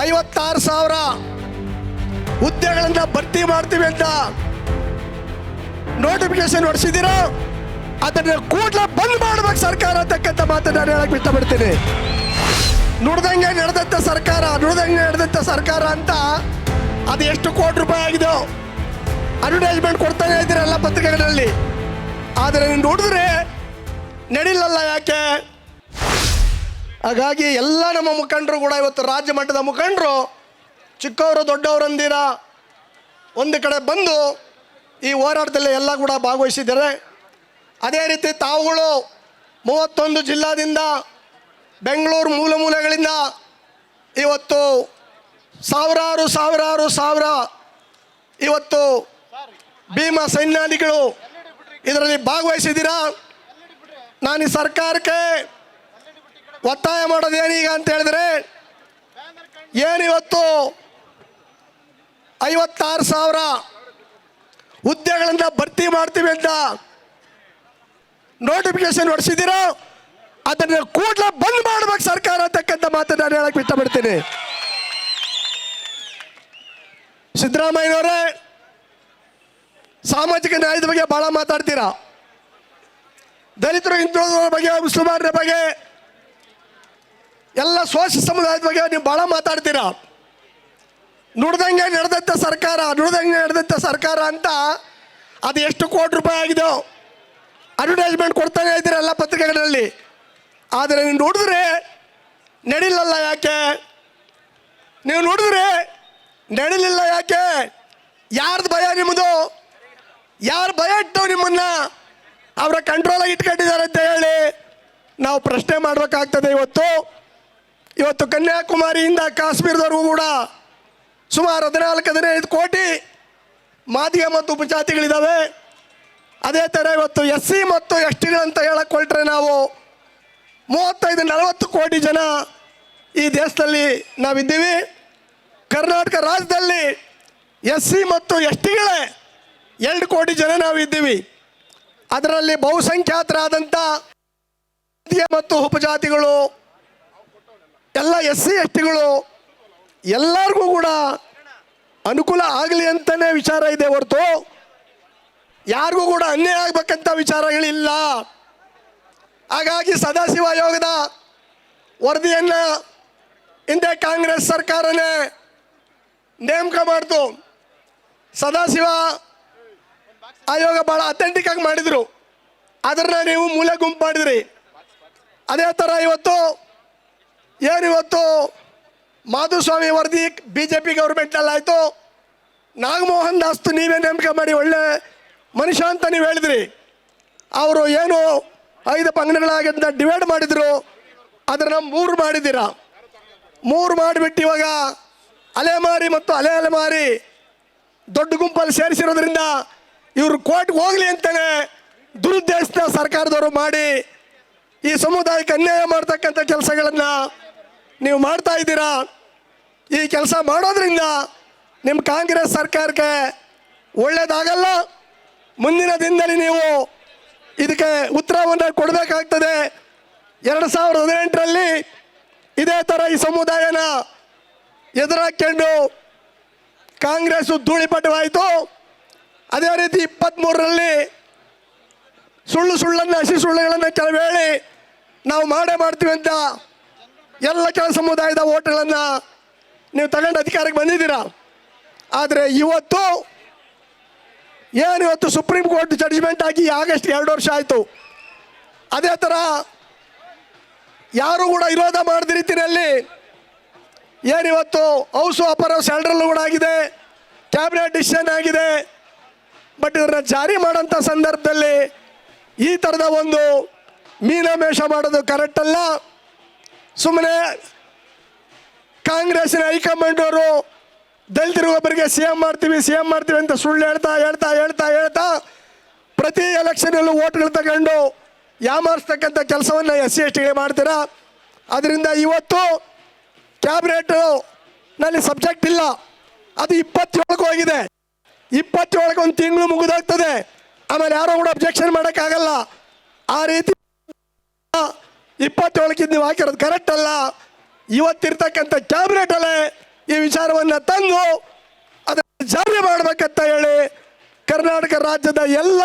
56,000 ಹುದ್ದೆಗಳನ್ನ ಭರ್ತಿ ಮಾಡ್ತೀವಿ ಅಂತ ನೋಟಿಫಿಕೇಶನ್ ಹೊಡಿಸಿದಿರೋ ಅದನ್ನ ಕೂಡಲೇ ಬಂದ್ ಮಾಡ್ಬೇಕು ಸರ್ಕಾರ ಅಂತಕ್ಕಂಥ ಮಾತನ್ನ ನಾನು ಹೇಳಕ್ ಇಷ್ಟಪಡ್ತೀನಿ. ನುಡ್ದಂಗೆ ನಡೆದಂತ ಸರ್ಕಾರ ಅಂತ ಅದು ಎಷ್ಟು ಕೋಟಿ ರೂಪಾಯಿ ಆಗಿದೆ ಅಡ್ವರ್ಟೈಸ್ಮೆಂಟ್ ಕೊಡ್ತಾನೆ ಇದ್ದೀರ ಎಲ್ಲ ಪತ್ರಿಕೆಗಳಲ್ಲಿ. ಆದರೆ ನೀವು ನೋಡಿದ್ರೆ ನಡಿಲಲ್ಲ ಯಾಕೆ? ಹಾಗಾಗಿ ಎಲ್ಲ ನಮ್ಮ ಮುಖಂಡರು ಕೂಡ ಇವತ್ತು ರಾಜ್ಯ ಮಟ್ಟದ ಮುಖಂಡರು ಚಿಕ್ಕವರು ದೊಡ್ಡವರು ಅಂದಿರ ಒಂದು ಕಡೆ ಬಂದು ಈ ಹೋರಾಟದಲ್ಲಿ ಎಲ್ಲ ಕೂಡ ಭಾಗವಹಿಸಿದ್ದಾರೆ. ಅದೇ ರೀತಿ ತಾವುಗಳು 31 ಜಿಲ್ಲಾದಿಂದ ಬೆಂಗಳೂರು ಮೂಲೆಗಳಿಂದ ಇವತ್ತು ಸಾವಿರ ಇವತ್ತು ಭೀಮಾ ಸೈನ್ಯಾನಿಗಳು ಇದರಲ್ಲಿ ಭಾಗವಹಿಸಿದ್ದೀರಾ. ನಾನು ಈ ಸರ್ಕಾರಕ್ಕೆ ಒತ್ತಾಯ ಮಾಡೋದೇನೀಗ ಅಂತ ಹೇಳಿದ್ರೆ, ಏನಿವತ್ತು 56,000 ಹುದ್ದೆಗಳನ್ನು ಭರ್ತಿ ಮಾಡ್ತೀವಿ ಅಂತ ನೋಟಿಫಿಕೇಶನ್ ಹೊಡಿಸಿದಿರೋ ಅದನ್ನ ಕೂಡಲೇ ಬಂದ್ ಮಾಡ್ಬೇಕು ಸರ್ಕಾರ ಅಂತಕ್ಕಂಥ ಮಾತನ್ನ ನಾನು ಹೇಳಕ್ ಇಷ್ಟಪಡ್ತೀನಿ. ಸಿದ್ದರಾಮಯ್ಯನವರೇ, ಸಾಮಾಜಿಕ ನ್ಯಾಯದ ಬಗ್ಗೆ ಬಹಳ ಮಾತಾಡ್ತೀರಾ, ದಲಿತರು ಹಿಂದುಳಿದವರ ಬಗ್ಗೆ, ಮುಸಲ್ಮಾನರ ಬಗ್ಗೆ, ಎಲ್ಲ ಶೋಷಿತ ಸಮುದಾಯದ ಬಗ್ಗೆ ನೀವು ಬಹಳ ಮಾತಾಡ್ತೀರಾ. ನುಡ್ದಂಗೆ ನಡೆದಂತ ಸರ್ಕಾರ ಅಂತ ಅದು ಎಷ್ಟು ಕೋಟಿ ರೂಪಾಯಿ ಆಗಿದೆ ಅಡ್ವರ್ಟೈಸ್ಮೆಂಟ್ ಕೊಡ್ತಾನೆ ಇದ್ದೀರ ಎಲ್ಲ ಪತ್ರಿಕೆಗಳಲ್ಲಿ. ಆದರೆ ನೀವು ನೋಡಿದ್ರೆ ನಡಿಲಲ್ಲ ಯಾಕೆ? ನೀವು ನೋಡಿದ್ರೆ ನಡಿಲಿಲ್ಲ ಯಾಕೆ? ಯಾರ್ದು ಭಯ ನಿಮ್ಮದು? ಯಾರು ಭಯ ಇಟ್ಟು ನಿಮ್ಮನ್ನ ಅವರ ಕಂಟ್ರೋಲಾಗಿ ಇಟ್ಕೊಂಡಿದ್ದಾರೆ ಅಂತ ಹೇಳಿ ನಾವು ಪ್ರಶ್ನೆ ಮಾಡಬೇಕಾಗ್ತದೆ. ಇವತ್ತು ಕನ್ಯಾಕುಮಾರಿಯಿಂದ ಕಾಶ್ಮೀರದವರೆಗೂ ಕೂಡ ಸುಮಾರು 14-15 ಕೋಟಿ ಮಾದಿಗ ಮತ್ತು ಉಪಜಾತಿಗಳಿದ್ದಾವೆ. ಅದೇ ಥರ ಇವತ್ತು SC ಮತ್ತು ST ಗಳಂತ ಹೇಳಕ್ಕೆ ಹೊರಟ್ರೆ ನಾವು 35-40 ಕೋಟಿ ಜನ ಈ ದೇಶದಲ್ಲಿ ನಾವಿದ್ದೀವಿ. ಕರ್ನಾಟಕ ರಾಜ್ಯದಲ್ಲಿ SC ಮತ್ತು ST ಗಳೇ 2 ಕೋಟಿ ಜನ ನಾವಿದ್ದೀವಿ. ಅದರಲ್ಲಿ ಬಹುಸಂಖ್ಯಾತರಾದಂಥ ಮತ್ತು ಉಪಜಾತಿಗಳು ಎಲ್ಲ SC ST ಗಳು ಎಲ್ಲರಿಗೂ ಕೂಡ ಅನುಕೂಲ ಆಗಲಿ ಅಂತಲೇ ವಿಚಾರ ಇದೆ ಹೊರತು ಯಾರಿಗೂ ಕೂಡ ಅನ್ಯಾಯ ಆಗ್ಬೇಕಂತ ವಿಚಾರಗಳಿಲ್ಲ. ಹಾಗಾಗಿ ಸದಾಶಿವ ಆಯೋಗದ ವರದಿಯನ್ನು ಹಿಂದೆ ಕಾಂಗ್ರೆಸ್ ಸರ್ಕಾರನೇ ನೇಮಕ ಮಾಡ್ತು. ಸದಾಶಿವ ಆಯೋಗ ಭಾಳ ಅಥೆಂಟಿಕ್ ಆಗಿ ಮಾಡಿದರು, ಅದನ್ನ ನೀವು ಮೂಲೆ ಗುಂಪು ಮಾಡಿದ್ರಿ. ಅದೇ ಥರ ಇವತ್ತು ಮಾಧುಸ್ವಾಮಿ ವರದಿ BJP ಗೌರ್ಮೆಂಟ್ನಲ್ಲಿ ಆಯಿತು. ನಾಗಮೋಹನ್ ದಾಸ್ತು ನೀವೇ ನೇಮಕ ಮಾಡಿ ಒಳ್ಳೆ ಮನುಷ್ಯ ಅಂತ ನೀವು ಹೇಳಿದ್ರಿ. ಅವರು ಏನು 5 ಪಂಗಡಗಳಾಗಿಂದ ಡಿವೈಡ್ ಮಾಡಿದ್ರು, ಅದನ್ನು 3 ಮಾಡಿದ್ದೀರಾ. 3 ಮಾಡಿಬಿಟ್ಟು ಇವಾಗ ಅಲೆಮಾರಿ ಮತ್ತು ಅಲೆಮಾರಿ ದೊಡ್ಡ ಗುಂಪಲ್ಲಿ ಸೇರಿಸಿರೋದ್ರಿಂದ ಇವರು ಕೋರ್ಟ್ಗೆ ಹೋಗಲಿ ಅಂತಲೇ ದುರುದ್ದೇಶದ ಸರ್ಕಾರದವರು ಮಾಡಿ ಈ ಸಮುದಾಯಕ್ಕೆ ಅನ್ಯಾಯ ಮಾಡ್ತಕ್ಕಂಥ ಕೆಲಸಗಳನ್ನು ನೀವು ಮಾಡ್ತಾ ಇದ್ದೀರಾ. ಈ ಕೆಲಸ ಮಾಡೋದ್ರಿಂದ ನಿಮ್ಮ ಕಾಂಗ್ರೆಸ್ ಸರ್ಕಾರಕ್ಕೆ ಒಳ್ಳೆಯದಾಗಲ್ಲ. ಮುಂದಿನ ದಿನದಲ್ಲಿ ನೀವು ಇದಕ್ಕೆ ಉತ್ತರವನ್ನು ಕೊಡಬೇಕಾಗ್ತದೆ. 2018ರಲ್ಲಿ ಇದೇ ಥರ ಈ ಸಮುದಾಯನ ಎದುರಾಕೊಂಡು ಕಾಂಗ್ರೆಸ್ಸು ಧೂಳಿಪಟವಾಯಿತು. ಅದೇ ರೀತಿ 23ರಲ್ಲಿ ಹಸಿ ಸುಳ್ಳುಗಳನ್ನು ಕೆಲವು ಹೇಳಿ ನಾವು ಮಾಡ್ತೀವಿ ಅಂತ ಎಲ್ಲ ಕೆಲ ಸಮುದಾಯದ ಓಟ್ಗಳನ್ನು ನೀವು ತಗೊಂಡು ಅಧಿಕಾರಕ್ಕೆ ಬಂದಿದ್ದೀರಾ. ಆದರೆ ಇವತ್ತು ಸುಪ್ರೀಂ ಕೋರ್ಟ್ ಜಡ್ಜ್ಮೆಂಟ್ ಆಗಿ ಆಗಸ್ಟ್ 2 ವರ್ಷ ಆಯಿತು. ಅದೇ ಥರ ಯಾರು ಕೂಡ ವಿರೋಧ ಮಾಡಿದ ರೀತಿಯಲ್ಲಿ ಏನಿವತ್ತು ಹೌಸು ಅಪರ ಸೆಂಟ್ರಲ್ಲೂ ಕೂಡ ಆಗಿದೆ, ಕ್ಯಾಬಿನೆಟ್ ಡಿಸಿಷನ್ ಆಗಿದೆ. ಬಟ್ ಇದನ್ನು ಜಾರಿ ಮಾಡೋಂಥ ಸಂದರ್ಭದಲ್ಲಿ ಈ ಥರದ ಒಂದು ಮೀನಮೇಷ ಮಾಡೋದು ಕರೆಕ್ಟ್ ಅಲ್ಲ. ಸುಮ್ಮನೆ ಕಾಂಗ್ರೆಸ್ಸಿನ ಹೈಕಮಾಂಡ್ ಅವರು ದಲಿತರಿಗೊಬ್ಬರಿಗೆ CM ಮಾಡ್ತೀವಿ ಅಂತ ಸುಳ್ಳು ಹೇಳ್ತಾ ಪ್ರತಿ ಎಲೆಕ್ಷನಲ್ಲೂ ಓಟ್ಗಳು ತಗೊಂಡು ಯಾಮಾರಿಸ್ತಕ್ಕಂಥ ಕೆಲಸವನ್ನು SC ST ಗೆ ಮಾಡ್ತೀರಾ. ಅದರಿಂದ ಇವತ್ತು ಕ್ಯಾಬಿನೆಟ್ನಲ್ಲಿ ಸಬ್ಜೆಕ್ಟ್ ಇಲ್ಲ, ಅದು 27ಕ್ಕೆ ಹೋಗಿದೆ. 27ಕ್ಕೆ ಒಂದು ತಿಂಗಳು ಮುಗಿದೋಗ್ತದೆ. ಆಮೇಲೆ ಯಾರೋ ಕೂಡ ಅಬ್ಜೆಕ್ಷನ್ ಮಾಡೋಕ್ಕಾಗಲ್ಲ. ಆ ರೀತಿ 27ಕ್ಕೆ ನೀವು ಹಾಕಿರೋದು ಕರೆಕ್ಟ್ ಅಲ್ಲ. ಇವತ್ತಿರ್ತಕ್ಕಂಥ ಕ್ಯಾಬಿನೆಟಲ್ಲೇ ಈ ವಿಚಾರವನ್ನು ತಂದು ಅದನ್ನು ಜಾರಿ ಮಾಡಬೇಕಂತ ಹೇಳಿ ಕರ್ನಾಟಕ ರಾಜ್ಯದ ಎಲ್ಲ